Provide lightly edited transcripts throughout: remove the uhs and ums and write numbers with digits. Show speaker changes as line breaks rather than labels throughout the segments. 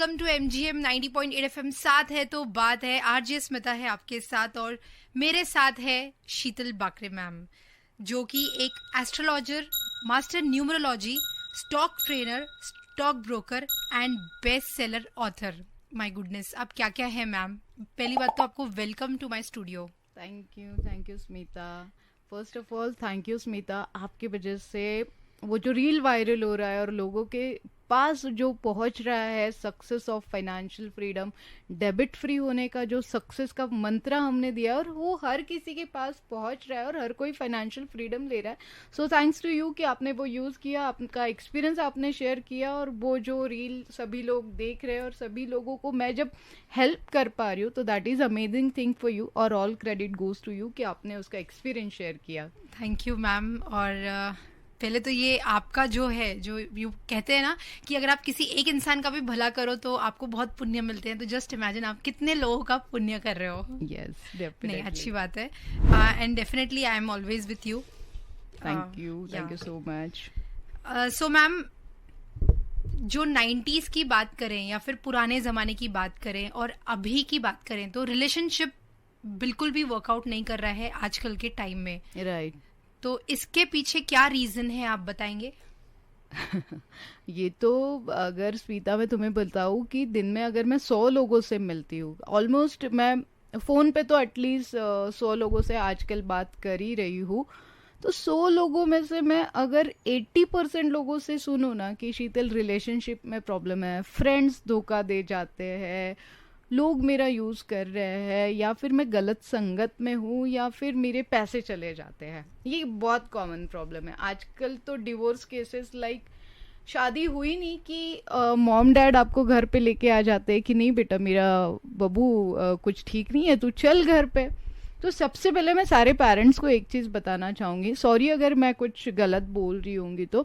Welcome to MGM 90.8 FM। साथ है तो बात है। आरजे स्मिता है आपके साथ और मेरे साथ है शीतल बाकरे मैम, जो कि एक astrologer, master numerology, stock trainer, stock broker and best seller author. My goodness, अब क्या क्या है मैम। पहली बात तो आपको welcome to my studio.
Thank you Smita. First of all thank you Smita, आपकी वजह से वो जो रील वायरल हो रहा है और लोगों के पास जो पहुंच रहा है success of financial freedom, debit free होने का जो सक्सेस का मंत्र हमने दिया और वो हर किसी के पास पहुंच रहा है और हर कोई फाइनेंशियल फ्रीडम ले रहा है। सो थैंक्स टू यू कि आपने वो यूज़ किया, आपका एक्सपीरियंस आपने शेयर किया और वो जो रील सभी लोग देख रहे हैं और सभी लोगों को मैं जब हेल्प कर पा रही हूँ तो that is amazing thing for you और all credit goes to you कि आपने उसका एक्सपीरियंस शेयर किया।
Thank you ma'am. और पहले तो ये आपका जो है, जो यू कहते हैं ना कि अगर आप किसी एक इंसान का भी भला करो तो आपको बहुत पुण्य मिलते हैं, तो जस्ट इमेजिन आप कितने लोगों का पुण्य कर रहे हो।
Yes, definitely.
नहीं, अच्छी बात है। And definitely I am always with you.
Thank you so much.
So ma'am, जो 90s की बात करें या फिर पुराने ज़माने की बात करें और अभी की बात करें तो रिलेशनशिप बिल्कुल भी वर्कआउट नहीं कर रहा है आजकल के टाइम में।
राइट।
तो इसके पीछे क्या रीजन है, आप बताएंगे?
ये तो अगर स्मिता मैं तुम्हें बताऊँ कि दिन में अगर मैं 100 लोगों से मिलती हूँ, ऑलमोस्ट मैं फ़ोन पे तो एटलीस्ट 100 लोगों से आजकल बात कर ही रही हूँ, तो 100 लोगों में से मैं अगर 80% लोगों से सुनूँ ना कि शीतल रिलेशनशिप में प्रॉब्लम है, फ्रेंड्स धोखा दे जाते हैं, लोग मेरा यूज़ कर रहे हैं, या फिर मैं गलत संगत में हूँ, या फिर मेरे पैसे चले जाते हैं, ये बहुत कॉमन प्रॉब्लम है आजकल। तो डिवोर्स केसेस लाइक शादी हुई नहीं कि मॉम डैड आपको घर पे लेके आ जाते हैं कि नहीं बेटा मेरा बबू कुछ ठीक नहीं है, तू चल घर पे। तो सबसे पहले मैं सारे पेरेंट्स को एक चीज़ बताना चाहूँगी, सॉरी अगर मैं कुछ गलत बोल रही होंगी, तो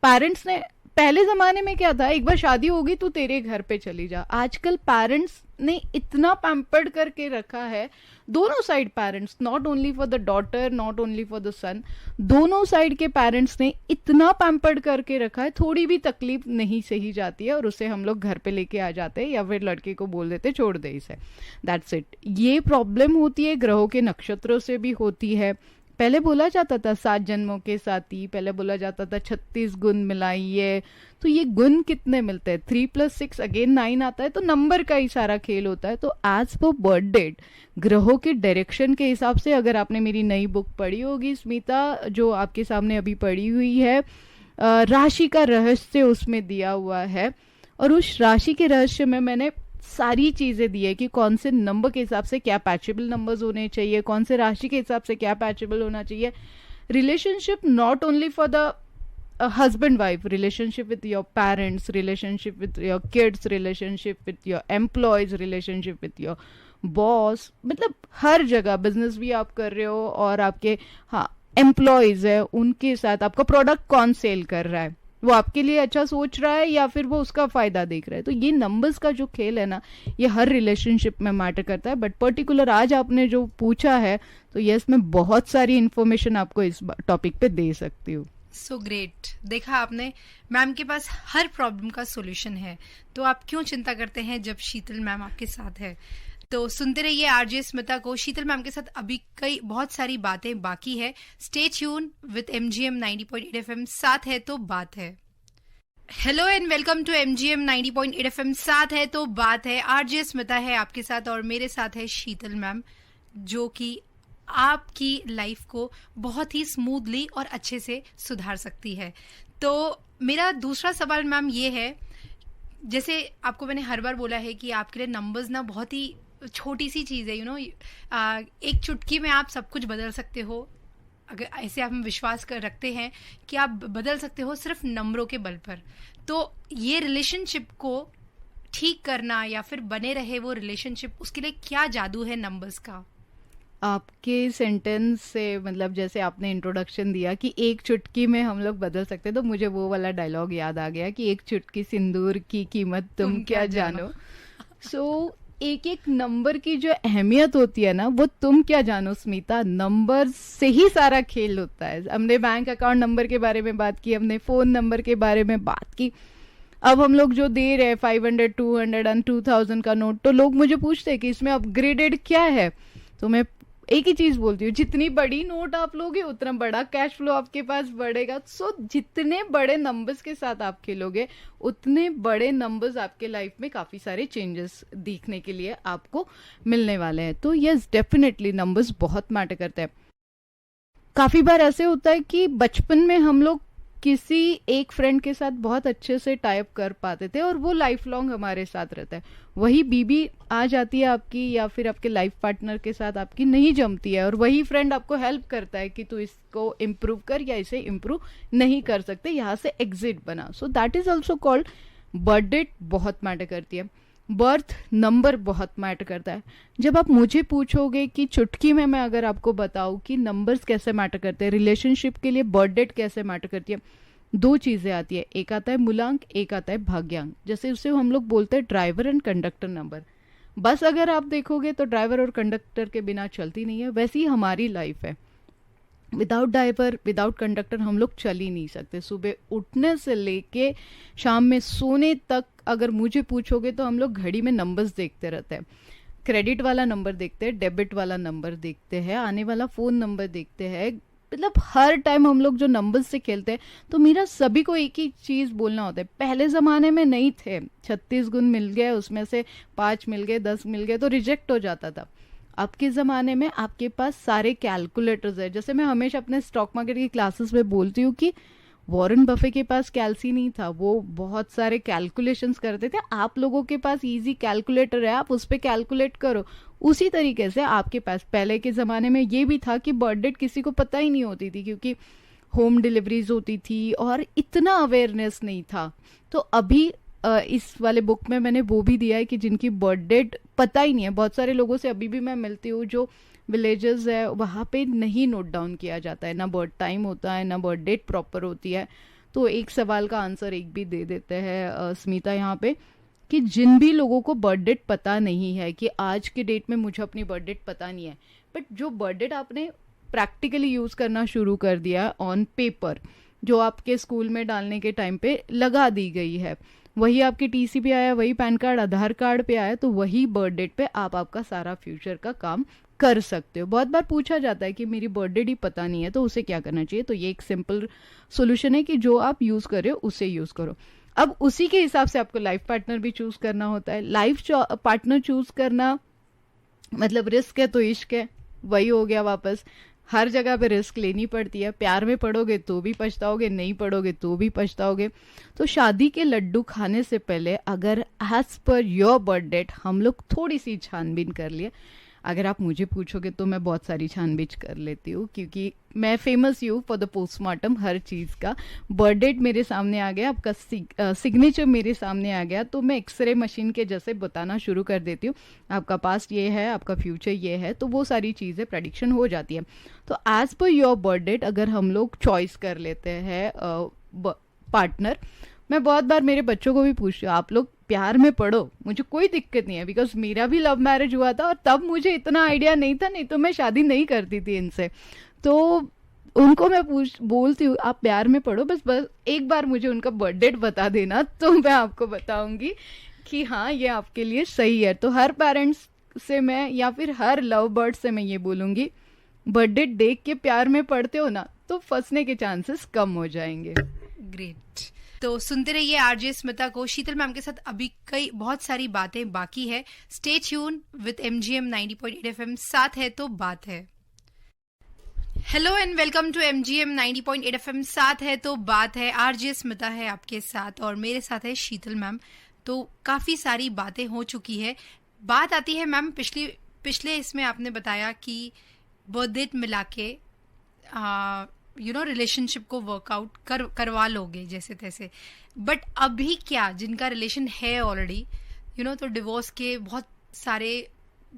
पेरेंट्स ने पहले ज़माने में क्या था, एक बार शादी होगी तो तेरे घर पे चली जा। आजकल पेरेंट्स ने इतना पैम्पर्ड करके रखा है, दोनों side parents, not only for the daughter, not only for the son, दोनों साइड के पेरेंट्स ने इतना पैम्पर्ड करके रखा है, थोड़ी भी तकलीफ नहीं सही जाती है और उसे हम लोग घर पे लेके आ जाते हैं या फिर लड़के को बोल देते छोड़ दे इसे, दैट्स इट। ये प्रॉब्लम होती है, ग्रहों के नक्षत्रों से भी होती है। पहले बोला जाता था 7 जन्मों के साथी, पहले बोला जाता था 36 गुण मिलाइए, तो ये गुण कितने मिलते हैं, 3 + 6 अगेन 9 आता है, तो नंबर का ही सारा खेल होता है। तो एज पर बर्थ डेट ग्रहों के डायरेक्शन के हिसाब से, अगर आपने मेरी नई बुक पढ़ी होगी स्मिता, जो आपके सामने अभी पढ़ी हुई है, राशि का रहस्य उसमें दिया हुआ है, और उस राशि के रहस्य में मैंने सारी चीजें दी है कि कौन से नंबर के हिसाब से क्या पैचेबल नंबर्स होने चाहिए, कौन से राशि के हिसाब से क्या पैचेबल होना चाहिए। Relationship not only for the husband wife, relationship with your parents, relationship with your kids, relationship with your employees, relationship with your boss, मतलब हर जगह बिजनेस भी आप कर रहे हो और आपके एम्प्लॉयज है, उनके साथ आपका प्रोडक्ट कौन सेल कर रहा है, वो आपके लिए अच्छा सोच रहा है या फिर वो उसका फायदा देख रहा है। तो ये नंबर्स का जो खेल है ना, ये हर रिलेशनशिप में मैटर करता है। बट पर्टिकुलर आज आपने जो पूछा है, तो यस मैं बहुत सारी इंफॉर्मेशन आपको इस टॉपिक पे दे सकती हूँ।
So great. देखा आपने, मैम के पास हर प्रॉब्लम का सोल्यूशन है, तो आप क्यों चिंता करते हैं जब शीतल मैम आपके साथ है। तो सुनते रहिए आरजे स्मिता को। शीतल मैम के साथ अभी बहुत सारी बातें बाकी है। Stay tune with MGM 90.8 FM। साथ है तो बात है। Hello and welcome to MGM 90.8 FM। साथ है तो बात है। आरजे स्मिता है आपके साथ और मेरे साथ है शीतल मैम, जो कि आपकी लाइफ को बहुत ही स्मूथली और अच्छे से सुधार सकती है। तो मेरा दूसरा सवाल मैम ये है, जैसे आपको मैंने हर बार बोला है कि आपके लिए नंबर्स ना बहुत ही छोटी सी चीज़ है, एक चुटकी में आप सब कुछ बदल सकते हो। अगर ऐसे हम विश्वास कर रखते हैं कि आप बदल सकते हो सिर्फ नंबरों के बल पर। तो ये रिलेशनशिप को ठीक करना या फिर बने रहे वो रिलेशनशिप, उसके लिए क्या जादू है नंबर्स का?
आपके सेंटेंस से, मतलब जैसे आपने इंट्रोडक्शन दिया कि एक चुटकी में हम लोग बदल सकते, तो मुझे वो वाला डायलॉग याद आ गया कि एक चुटकी सिंदूर की कीमत तुम क्या जानो। सो एक एक नंबर की जो अहमियत होती है ना, वो तुम क्या जानो स्मिता, नंबर से ही सारा खेल होता है। हमने बैंक अकाउंट नंबर के बारे में बात की, हमने फ़ोन नंबर के बारे में बात की, अब हम लोग जो दे रहे हैं 500, 200 एंड 2000 का नोट, तो लोग मुझे पूछते हैं कि इसमें अपग्रेडेड क्या है। तो मैं एक ही चीज बोलती हूँ, जितनी बड़ी नोट आप लोगे उतना बड़ा कैश फ्लो आपके पास बढ़ेगा। सो जितने बड़े नंबर्स के साथ आप खेलोगे उतने बड़े नंबर्स आपके लाइफ में काफी सारे चेंजेस देखने के लिए आपको मिलने वाले हैं। तो यस, डेफिनेटली नंबर्स बहुत मैटर करते हैं। काफी बार ऐसे होता है कि बचपन में हम लोग किसी एक फ्रेंड के साथ बहुत अच्छे से टाइप कर पाते थे और वो लाइफ लॉन्ग हमारे साथ रहता है। वही बीबी आ जाती है आपकी या फिर आपके लाइफ पार्टनर के साथ आपकी नहीं जमती है, और वही फ्रेंड आपको हेल्प करता है कि तू इसको इम्प्रूव कर या इसे इम्प्रूव नहीं कर सकते, यहाँ से एग्जिट बना। So that is also called birth date बहुत मैटर करती है। बर्थ नंबर बहुत मैटर करता है। जब आप मुझे पूछोगे कि चुटकी में मैं अगर आपको बताऊं कि नंबर्स कैसे मैटर करते हैं, रिलेशनशिप के लिए बर्थ डेट कैसे मैटर करती है, दो चीजें आती है, एक आता है मूलांक, एक आता है भाग्यांक। जैसे उसे हम लोग बोलते हैं ड्राइवर एंड कंडक्टर नंबर। बस अगर आप देखोगे तो ड्राइवर और कंडक्टर के बिना चलती नहीं है, वैसी ही हमारी लाइफ है। विदाउट ड्राइवर, विदाउट कंडक्टर हम लोग चल ही नहीं सकते। सुबह उठने से लेके शाम में सोने तक अगर मुझे पूछोगे तो हम लोग घड़ी में नंबर्स देखते रहते हैं। क्रेडिट वाला नंबर देखते हैं, डेबिट वाला नंबर देखते हैं, आने वाला फोन नंबर देखते हैं। मतलब हर टाइम हम लोग जो नंबर्स से खेलते हैं। तो मेरा सभी को एक ही चीज बोलना होता है, पहले जमाने में नहीं थे 36 गुण मिल गए, उसमें से 5 मिल गए, 10 मिल गए तो रिजेक्ट हो जाता था। अब के ज़माने में आपके पास सारे कैलकुलेटर्स है। जैसे मैं हमेशा अपने स्टॉक मार्केट की क्लासेस में बोलती हूँ कि वॉरेन बफे के पास कैलसी नहीं था, वो बहुत सारे कैलकुलेशंस करते थे। आप लोगों के पास इजी कैलकुलेटर है, आप उस पर कैलकुलेट करो। उसी तरीके से आपके पास पहले के ज़माने में ये भी था कि बर्थ डेट किसी को पता ही नहीं होती थी, क्योंकि होम डिलीवरीज होती थी और इतना अवेयरनेस नहीं था। तो अभी इस वाले बुक में मैंने वो भी दिया है कि जिनकी बर्थ डेट पता ही नहीं है। बहुत सारे लोगों से अभी भी मैं मिलती हूँ जो विलेजेस है, वहाँ पे नहीं नोट डाउन किया जाता है, ना बर्थ टाइम होता है, ना बर्थ डेट प्रॉपर होती है। तो एक सवाल का आंसर एक भी दे देते हैं स्मिता यहाँ पे, कि जिन भी लोगों को बर्थ डेट पता नहीं है, कि आज के डेट में मुझे अपनी बर्थ डेट पता नहीं है, बट जो बर्थ डेट आपने प्रैक्टिकली यूज करना शुरू कर दिया ऑन पेपर, जो आपके स्कूल में डालने के टाइम पे लगा दी गई है, वही आपके टीसी पे आया, वही पैन कार्ड, आधार कार्ड पे आया, तो वही बर्थ डेट पे आप आपका सारा फ्यूचर का काम कर सकते हो। बहुत बार पूछा जाता है कि मेरी बर्थ डेट ही पता नहीं है तो उसे क्या करना चाहिए। तो ये एक सिंपल सोल्यूशन है कि जो आप यूज कर रहे हो उसे यूज करो। अब उसी के हिसाब से आपको लाइफ पार्टनर भी चूज करना होता है। लाइफ पार्टनर चूज करना मतलब रिस्क है तो इश्क है, वही हो गया वापस। हर जगह पे रिस्क लेनी पड़ती है। प्यार में पड़ोगे तो भी पछताओगे, नहीं पड़ोगे तो भी पछताओगे। तो शादी के लड्डू खाने से पहले अगर as per your birth date हम लोग थोड़ी सी छानबीन कर लिए, अगर आप मुझे पूछोगे तो मैं बहुत सारी छानबीन कर लेती हूँ, क्योंकि मैं फेमस हूँ फॉर द पोस्टमार्टम हर चीज़ का। बर्थ डेट मेरे सामने आ गया, आपका सिग्नेचर मेरे सामने आ गया, तो मैं एक्सरे मशीन के जैसे बताना शुरू कर देती हूँ, आपका पास्ट ये है, आपका फ्यूचर ये है, तो वो सारी चीज़ें प्रेडिक्शन हो जाती है। तो as per your birth date अगर हम लोग चॉइस कर लेते हैं पार्टनर, मैं बहुत बार मेरे बच्चों को भी पूछती हूँ, आप लोग प्यार में पड़ो, मुझे कोई दिक्कत नहीं है, बिकॉज मेरा भी लव मैरिज हुआ था और तब मुझे इतना आइडिया नहीं था, नहीं तो मैं शादी नहीं करती थी इनसे। तो उनको मैं बोलती हूँ आप प्यार में पड़ो, बस एक बार मुझे उनका बर्थ डेट बता देना, तो मैं आपको बताऊंगी कि हाँ ये आपके लिए सही है। तो हर पेरेंट्स से मैं या फिर हर लव बर्ड से मैं ये बोलूंगी, बर्थ डेट देख के प्यार में पड़ते हो ना तो फंसने के चांसेस कम हो जाएंगे।
ग्रेट। तो सुनते रहिए आरजे स्मिता को। शीतल मैम के साथ अभी कई बहुत सारी बातें बाकी है। Stay tune with MGM 90.8 FM, साथ है तो बात है। Hello and welcome to MGM 90.8 FM, साथ है तो बात है। आरजे स्मिता है आपके साथ और मेरे साथ है शीतल मैम। तो काफी सारी बातें हो चुकी है। बात आती है मैम, पिछले इसमें आपने बताया कि बर्थ डेट मिला के रिलेशनशिप को वर्कआउट करवा लोगे जैसे तैसे, बट अभी क्या जिनका रिलेशन है ऑलरेडी तो डिवोर्स के बहुत सारे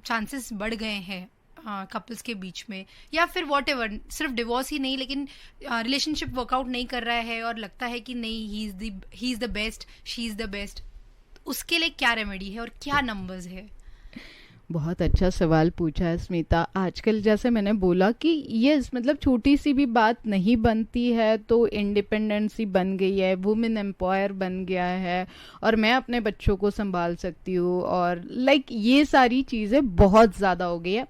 चांसेस बढ़ गए हैं कपल्स के बीच में, या फिर व्हाटएवर, सिर्फ डिवोर्स ही नहीं लेकिन रिलेशनशिप वर्कआउट नहीं कर रहा है और लगता है कि नहीं he is the best, she is the best. उसके लिए क्या रेमेडी है और क्या नंबर्स है?
बहुत अच्छा सवाल पूछा है स्मिता। आजकल जैसे मैंने बोला कि यस, मतलब छोटी सी भी बात नहीं बनती है तो इंडिपेंडेंसी बन गई है, वुमेन एम्पायर बन गया है, और मैं अपने बच्चों को संभाल सकती हूँ, और लाइक ये सारी चीज़ें बहुत ज़्यादा हो गई है।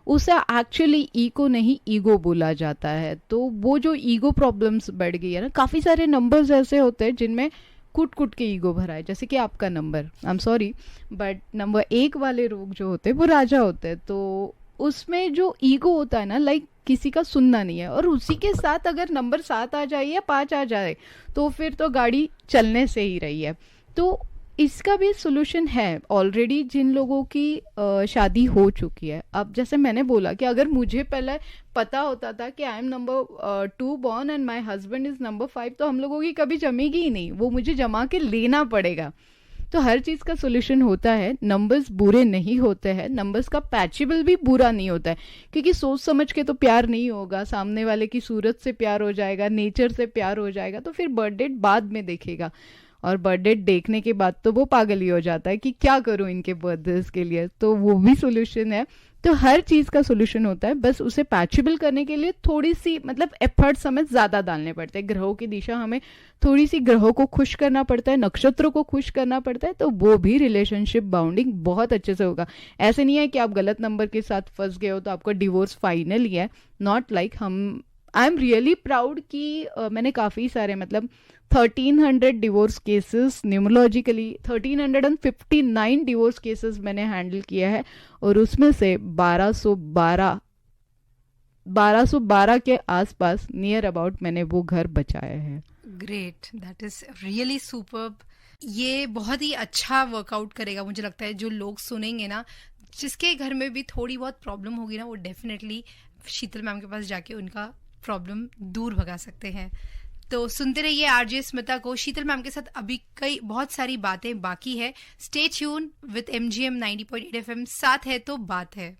उसे एक्चुअली ईको नहीं, ईगो बोला जाता है। तो वो जो ईगो प्रॉब्लम्स बढ़ गई है ना, काफ़ी सारे नंबर्स ऐसे होते हैं जिनमें कुट कुट के ईगो भरा है। जैसे कि आपका number, I am sorry, but number 1 वाले लोग जो होते हैं वो राजा होते हैं। तो उसमें जो ईगो होता है ना, लाइक किसी का सुनना नहीं है, और उसी के साथ अगर नंबर 7 आ जाए या 5 आ जाए तो फिर तो गाड़ी चलने से ही रही है। तो इसका भी सोल्यूशन है ऑलरेडी। जिन लोगों की शादी हो चुकी है, अब जैसे मैंने बोला कि अगर मुझे पहले पता होता था कि I am number 2 born and my husband is number 5, तो हम लोगों की कभी जमेगी ही नहीं, वो मुझे जमा के लेना पड़ेगा। तो हर चीज़ का सोल्यूशन होता है। नंबर्स बुरे नहीं होते हैं, नंबर्स का पैचेबल भी बुरा नहीं होता है, क्योंकि सोच समझ के तो प्यार नहीं होगा। सामने वाले की सूरत से प्यार हो जाएगा, नेचर से प्यार हो जाएगा, तो फिर बर्थ डेट बाद में देखेगा, और बर्थ डेट देखने के बाद तो वो पागल ही हो जाता है कि क्या करूं इनके बर्थडेज के लिए। तो वो भी सोल्यूशन है। तो हर चीज़ का सोल्यूशन होता है, बस उसे पैचेबल करने के लिए थोड़ी सी मतलब एफर्ट्स हमें ज़्यादा डालने पड़ते हैं। ग्रहों की दिशा हमें थोड़ी सी, ग्रहों को खुश करना पड़ता है, नक्षत्रों को खुश करना पड़ता है, तो वो भी रिलेशनशिप बाउंडिंग बहुत अच्छे से होगा। ऐसे नहीं है कि आप गलत नंबर के साथ फंस गए हो तो आपका डिवोर्स फाइनल ही है, not like. I am really proud कि मैंने काफ़ी सारे मतलब 1300 divorce cases, numerologically 1359 divorce cases मैंने हैंडल किया है, और उसमें से 1212 के आसपास नियर अबाउट मैंने वो घर बचाए हैं।
Great, that is really superb. ये बहुत ही अच्छा वर्कआउट करेगा मुझे लगता है। जो लोग सुनेंगे ना, जिसके घर में भी थोड़ी बहुत प्रॉब्लम होगी ना, वो डेफिनेटली शीतल मैम के पास जाके उनका प्रॉब्लम दूर भगा सकते हैं। तो सुनते रहिए आरजे स्मिता को। शीतल मैम के साथ अभी कई बहुत सारी बातें बाकी है। Stay tune with MGM 90.8 FM। साथ है तो बात है।